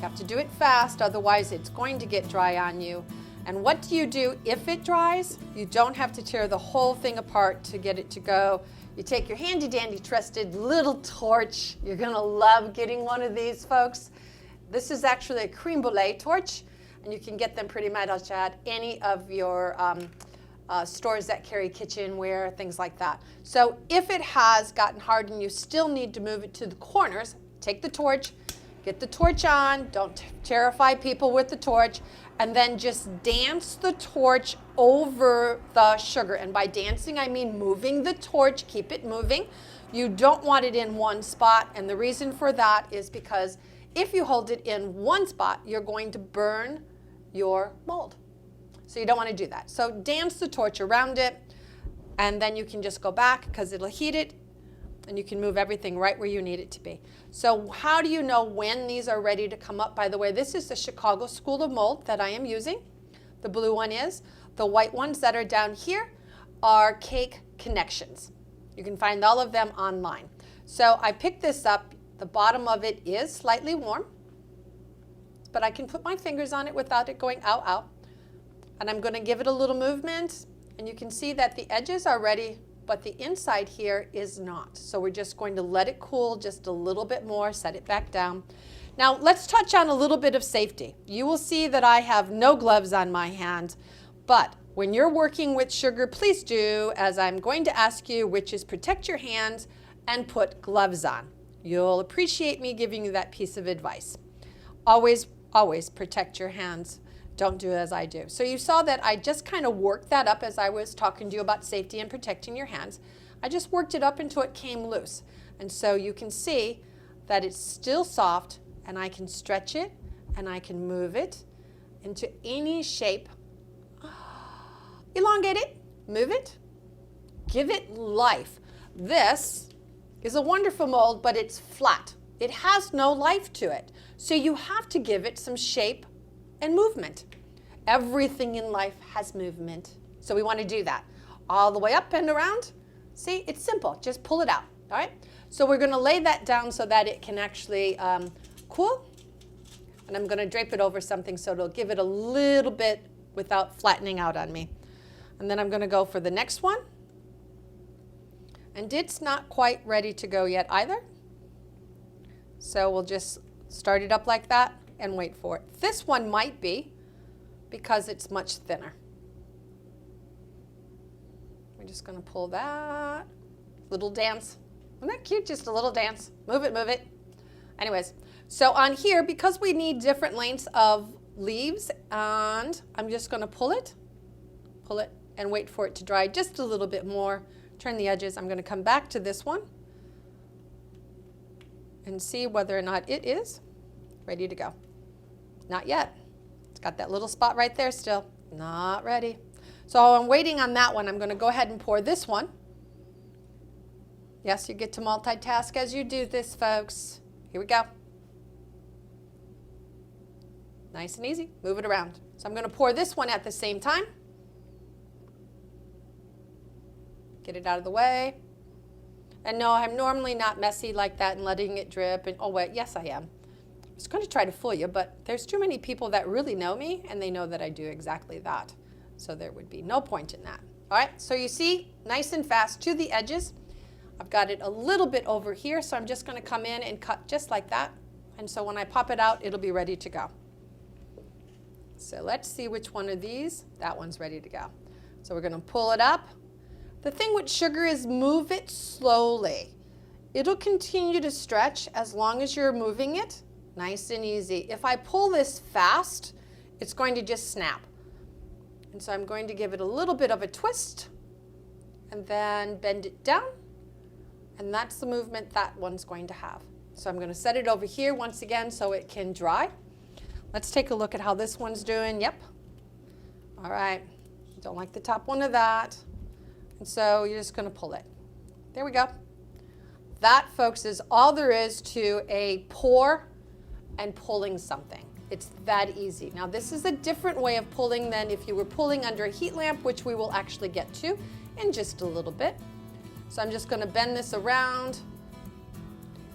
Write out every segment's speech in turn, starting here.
You have to do it fast, otherwise it's going to get dry on you. And what do you do if it dries? You don't have to tear the whole thing apart to get it to go. You take your handy dandy trusted little torch. You're gonna love getting one of these, folks. This is actually a creme brulee torch, and you can get them pretty much at any of your stores that carry kitchenware, things like that. So if it has gotten hard and you still need to move it to the corners, take the torch, get the torch on, don't terrify people with the torch, and then just dance the torch over the sugar. And by dancing, I mean moving the torch, keep it moving. You don't want it in one spot, and the reason for that is because if you hold it in one spot, you're going to burn your mold. So you don't want to do that. So dance the torch around it, and then you can just go back because it'll heat it, and you can move everything right where you need it to be. So how do you know when these are ready to come up? By the way, this is the Chicago School of Mold that I am using. The blue one is. The white ones that are down here are Cake Connections. You can find all of them online. So I picked this up. The bottom of it is slightly warm, but I can put my fingers on it without it going ow, ow. And I'm going to give it a little movement, and you can see that the edges are ready, but the inside here is not. So we're just going to let it cool just a little bit more, set it back down. Now let's touch on a little bit of safety. You will see that I have no gloves on my hand, but when you're working with sugar, please do, as I'm going to ask you, which is protect your hands and put gloves on. You'll appreciate me giving you that piece of advice. Always, always protect your hands. Don't do as I do. So you saw that I just kind of worked that up as I was talking to you about safety and protecting your hands. I just worked it up until it came loose. And so you can see that it's still soft, and I can stretch it and I can move it into any shape. Elongate it, move it, give it life. This is a wonderful mold, but it's flat. It has no life to it. So you have to give it some shape and movement. Everything in life has movement. So we want to do that. All the way up and around. See, it's simple. Just pull it out. All right? So we're going to lay that down so that it can actually cool. And I'm going to drape it over something so it'll give it a little bit without flattening out on me. And then I'm going to go for the next one. And it's not quite ready to go yet either. So we'll just start it up like that and wait for it. This one might be because it's much thinner. We're just going to pull that. Little dance. Isn't that cute? Just a little dance. Move it, move it. Anyways, so on here, because we need different lengths of leaves, and I'm just going to pull it, and wait for it to dry just a little bit more. Turn the edges. I'm going to come back to this one and see whether or not it is ready to go. Not yet. It's got that little spot right there still. Not ready. So I'm waiting on that one. I'm going to go ahead and pour this one. Yes, you get to multitask as you do this, folks. Here we go. Nice and easy. Move it around. So I'm going to pour this one at the same time. Get it out of the way. And no, I'm normally not messy like that and letting it drip. And oh, wait, yes, I am. I was going to try to fool you, but there's too many people that really know me, and they know that I do exactly that. So there would be no point in that. All right, so you see, nice and fast to the edges. I've got it a little bit over here, so I'm just going to come in and cut just like that. And so when I pop it out, it'll be ready to go. So let's see which one of these. That one's ready to go. So we're going to pull it up. The thing with sugar is move it slowly. It'll continue to stretch as long as you're moving it. Nice and easy. If I pull this fast, it's going to just snap. And so I'm going to give it a little bit of a twist and then bend it down. And that's the movement that one's going to have. So I'm going to set it over here once again so it can dry. Let's take a look at how this one's doing. Yep. All right. Don't like the top one of that. And so you're just going to pull it. There we go. That, folks, is all there is to a pour and pulling something. It's that easy. Now, this is a different way of pulling than if you were pulling under a heat lamp, which we will actually get to in just a little bit. So I'm just going to bend this around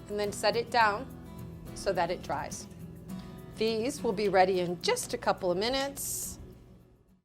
and then set it down so that it dries. These will be ready in just a couple of minutes.